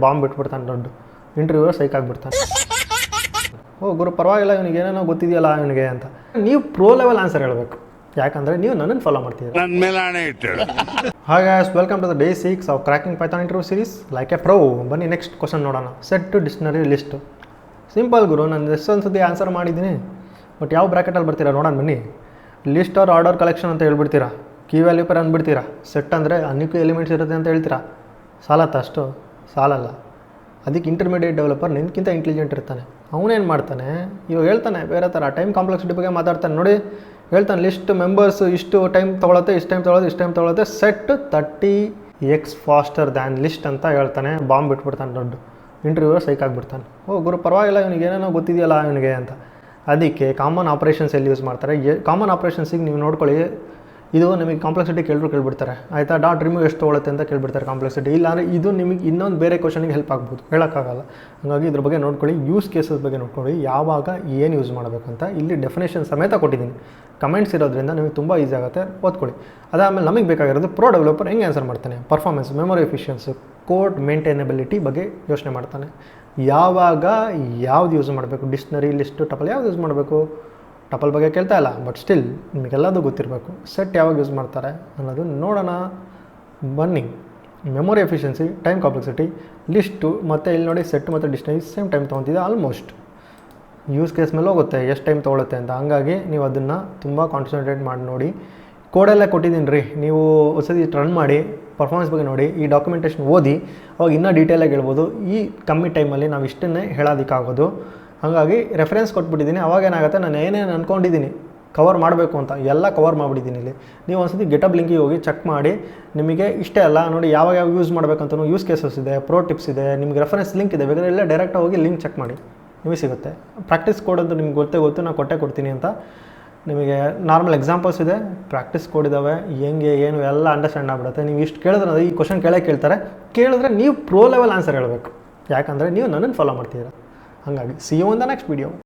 Bomb ಬಿಟ್ಬಿಡ್ತಾನೆ, ದೊಡ್ಡ interviewer ಸೈಕ್ ಆಗಿಬಿಡ್ತಾನೆ. ಓ ಗುರು ಪರವಾಗಿಲ್ಲ, ಇವನಿಗೆ ಏನೇನೋ ಗೊತ್ತಿದೆಯಲ್ಲ ಇವನಿಗೆ ಅಂತ. ನೀವು ಪ್ರೋ ಲೆವೆಲ್ ಆನ್ಸರ್ ಹೇಳಬೇಕು, ಯಾಕಂದರೆ ನೀವು ನನ್ನನ್ನು ಫಾಲೋ ಮಾಡ್ತೀರಿ. ನನ್ನ ಮೇಲೆ ಆಣೆ ಇಟ್ಟು. Hi guys, welcome to the day 6 of cracking Python interview series like a pro. ಬನ್ನಿ ನೆಕ್ಸ್ಟ್ ಕ್ವಶನ್ ನೋಡೋಣ. Set to dictionary list. Simple ಗುರು, ನಾನು ಎಷ್ಟೊಂದು ಸತಿ ಆನ್ಸರ್ ಮಾಡಿದ್ದೀನಿ, ಬಟ್ ಯಾವ ಬ್ರ್ಯಾಕೆಟಲ್ಲಿ ಬರ್ತೀರಾ ನೋಡೋಣ ಬನ್ನಿ. ಲಿಸ್ಟ್ ಆರ್ ಆರ್ಡರ್ ಕಲೆಕ್ಷನ್ ಅಂತ ಹೇಳ್ಬಿಡ್ತೀರಾ, ಕೀ ವ್ಯಾಲ್ಯೂ ಪರ್ ಅಂದ್ಬಿಡ್ತೀರಾ. ಸೆಟ್ ಅಂದರೆ ಅನೇಕ ಎಲಿಮೆಂಟ್ಸ್ ಇರುತ್ತೆ ಅಂತ ಹೇಳ್ತೀರಾ. ಸಾಲತ್ತ ಅಷ್ಟು? ಸಾಲಲ್ಲ. ಅದಕ್ಕೆ ಇಂಟರ್ಮೀಡಿಯೇಟ್ ಡೆವಲಪರ್ ನಿನ್ಕಿಂತ ಇಂಟೆಲಿಜೆಂಟ್ ಇರ್ತಾನೆ. ಅವನೇನು ಮಾಡ್ತಾನೆ, ಇವಾಗ ಹೇಳ್ತಾನೆ ಬೇರೆ ಥರ ಟೈಮ್ ಕಾಂಪ್ಲೆಕ್ಸಿಟಿ ಬಗ್ಗೆ ಮಾತಾಡ್ತಾನೆ ನೋಡಿ. ಹೇಳ್ತಾನೆ ಲಿಸ್ಟ್ ಮೆಂಬರ್ಸ್ ಇಷ್ಟು ಟೈಮ್ ತೊಗೊಳುತ್ತೆ, ಇಷ್ಟು ಟೈಮ್ ತೊಗೊಳುತ್ತೆ, set 30x faster than list ಅಂತ ಹೇಳ್ತಾನೆ. ಬಾಂಬ್ ಬಿಟ್ಬಿಡ್ತಾನೆ, ದೊಡ್ಡ ಇಂಟರ್ವ್ಯೂವರ್ ಸೈಕ್ ಆಗಿಬಿಡ್ತಾನೆ. ಓ ಗುರು ಪರವಾಗಿಲ್ಲ, ಇವನಿಗೆ ಏನೇನೋ ಗೊತ್ತಿದೆಯಲ್ಲ ಇವನಿಗೆ ಅಂತ. ಅದಕ್ಕೆ ಕಾಮನ್ ಆಪ್ರೇಷನ್ಸ್ ಎಲ್ಲಿ ಯೂಸ್ ಮಾಡ್ತಾರೆ. ಕಾಮನ್ ಆಪ್ರೇಷನ್ಸಿಗೆ ನೀವು ನೋಡ್ಕೊಳ್ಳಿ, ಇದು ನಿಮಗೆ ಕಾಂಪ್ಲೆಕ್ಸಿಟಿ ಕೇಳ್ಬಿಡ್ತಾರೆ ಆಯಿತಾ. ಡಾಟ್ ರಿಮೂವ್ ಎಷ್ಟು ತೊಗೊಳುತ್ತೆ ಅಂತ ಕೇಳ್ಬಿಡ್ತಾರೆ ಕಾಂಪ್ಲೆಕ್ಸಿಟಿ. ಇಲ್ಲಾಂದರೆ ಇದು ನಿಮಗೆ ಇನ್ನೊಂದು ಬೇರೆ ಕ್ವಶನಿಗೆ ಹೆಲ್ಪ್ ಆಗ್ಬೋದು, ಹೇಳೋಕ್ಕಾಗಲ್ಲ. ಹಾಗಾಗಿ ಇದ್ರ ಬಗ್ಗೆ ನೋಡ್ಕೊಳ್ಳಿ, ಯೂಸ್ ಕೇಸಸ್ ಬಗ್ಗೆ ನೋಡ್ಕೊಳ್ಳಿ, ಯಾವಾಗ ಏನು ಯೂಸ್ ಮಾಡಬೇಕಂತ ಇಲ್ಲಿ ಡೆಫಿನೇಷನ್ ಸಮೇತ ಕೊಟ್ಟಿದ್ದೀನಿ. ಕಮೆಂಟ್ಸ್ ಇರೋದ್ರಿಂದ ನಿಮಗೆ ತುಂಬ ಈಸಿ ಆಗುತ್ತೆ, ಓದ್ಕೊಳ್ಳಿ. ಅದಾದಮೇಲೆ ನಮಗೆ ಬೇಕಾಗಿರೋದು ಪ್ರೋ ಡೆವಲಪರ್ ಹೆಂಗೆ ಆನ್ಸರ್ ಮಾಡ್ತಾನೆ. ಪರ್ಫಾರ್ಮೆನ್ಸ್, ಮೆಮೊರಿ ಎಫಿಷಿಯನ್ಸಿ, ಕೋಡ್ ಮೇಂಟೈನಬಿಲಿಟಿ ಬಗ್ಗೆ ಯೋಚನೆ ಮಾಡ್ತಾನೆ. ಯಾವಾಗ ಯಾವ್ದು ಯೂಸ್ ಮಾಡಬೇಕು, ಡಿಕ್ಷನರಿ, ಲಿಸ್ಟು, ಟಪಲ್ ಯಾವ್ದು ಯೂಸ್ ಮಾಡಬೇಕು. ಟಪಲ್ ಬಗ್ಗೆ ಕೇಳ್ತಾ ಇಲ್ಲ, ಬಟ್ ಸ್ಟಿಲ್ ನಿಮಗೆಲ್ಲದೂ ಗೊತ್ತಿರಬೇಕು. ಸೆಟ್ ಯಾವಾಗ ಯೂಸ್ ಮಾಡ್ತಾರೆ ಅನ್ನೋದು ನೋಡೋಣ ಬನ್ನಿ. Memory efficiency, time complexity, list ಮತ್ತು ಇಲ್ಲಿ ನೋಡಿ ಸೆಟ್ ಮತ್ತು ಡಿಕ್ಷನರಿ ಸೇಮ್ ಟೈಮ್ ತೊಗೊತಿದೆ. ಆಲ್ಮೋಸ್ಟ್ ಯೂಸ್ ಕೇಸ್ ಮೇಲೆ ಹೋಗುತ್ತೆ ಎಷ್ಟು ಟೈಮ್ ತೊಗೊಳುತ್ತೆ ಅಂತ. ಹಂಗಾಗಿ ನೀವು ಅದನ್ನು ತುಂಬ ಕಾನ್ಸಂಟ್ರೇಟ್ ಮಾಡಿ ನೋಡಿ. ಕೋಡೆಲ್ಲ ಕೊಟ್ಟಿದ್ದೀನಿ ರೀ, ನೀವು ಹೊಸದಿ ರನ್ ಮಾಡಿ ಪರ್ಫಾರ್ಮೆನ್ಸ್ ಬಗ್ಗೆ ನೋಡಿ, ಈ ಡಾಕ್ಯುಮೆಂಟೇಷನ್ ಓದಿ, ಅವಾಗ ಇನ್ನೂ ಡೀಟೇಲಾಗಿ ಹೇಳ್ಬೋದು. ಈ ಕಮ್ಮಿ ಟೈಮಲ್ಲಿ ನಾವು ಇಷ್ಟನ್ನೇ ಹೇಳೋದಕ್ಕಾಗೋದು. ಹಾಗಾಗಿ ರೆಫರೆನ್ಸ್ ಕೊಟ್ಬಿಟ್ಟಿದ್ದೀನಿ. ಅವಾಗ ಏನಾಗುತ್ತೆ, ನಾನು ಏನೇನು ಅಂದ್ಕೊಂಡಿದ್ದೀನಿ ಕವರ್ ಮಾಡಬೇಕು ಅಂತ ಎಲ್ಲ ಕವರ್ ಮಾಡಿಬಿಟ್ಟಿದ್ದೀನಿ ಇಲ್ಲಿ. ನೀವು ಒಂದ್ಸತಿ ಗೆಟಪ್ ಲಿಂಕಿಗೆ ಹೋಗಿ ಚೆಕ್ ಮಾಡಿ, ನಿಮಗೆ ಇಷ್ಟೇ ಅಲ್ಲ ನೋಡಿ ಯಾವಾಗ ಯೂಸ್ ಮಾಡಬೇಕಂತಲೂ ಯೂಸ್ ಕೇಸಸ್ ಇದೆ, ಪ್ರೋ ಟಿಪ್ಸ್ ಇದೆ, ನಿಮಗೆ ರೆಫರೆನ್ಸ್ ಲಿಂಕ್ ಇದೆ, ಬೇಕಾದ್ರೆ ಎಲ್ಲ ಡೈರೆಕ್ಟಾಗಿ ಹೋಗಿ ಲಿಂಕ್ ಚೆಕ್ ಮಾಡಿ, ನಿಮಗೆ ಸಿಗುತ್ತೆ. ಪ್ರಾಕ್ಟೀಸ್ ಕೋಡ್ ಅಂತ ನಿಮ್ಗೆ ಗೊತ್ತು, ನಾನು ಕೊಡ್ತೀನಿ ಅಂತ. ನಿಮಗೆ ನಾರ್ಮಲ್ ಎಕ್ಸಾಂಪಲ್ಸ್ ಇದೆ, ಪ್ರಾಕ್ಟೀಸ್ ಕೋಡ್ ಇದ್ದಾವೆ, ಹೆಂಗೆ ಏನು ಎಲ್ಲ ಅಂಡರ್ಸ್ಟ್ಯಾಂಡ್ ಆಗ್ಬಿಡುತ್ತೆ. ನೀವು ಇಷ್ಟು ಕೇಳಿದ್ರೆ ಈ ಕ್ವಶನ್ ಕೇಳ್ತಾರೆ, ಕೇಳಿದ್ರೆ ನೀವು ಪ್ರೋ ಲೆವೆಲ್ ಆನ್ಸರ್ ಹೇಳಬೇಕು, ಯಾಕಂದರೆ ನೀವು ನನ್ನನ್ನು ಫಾಲೋ ಮಾಡ್ತೀರಾ. ಹಾಗಾಗಿ see you in the next video.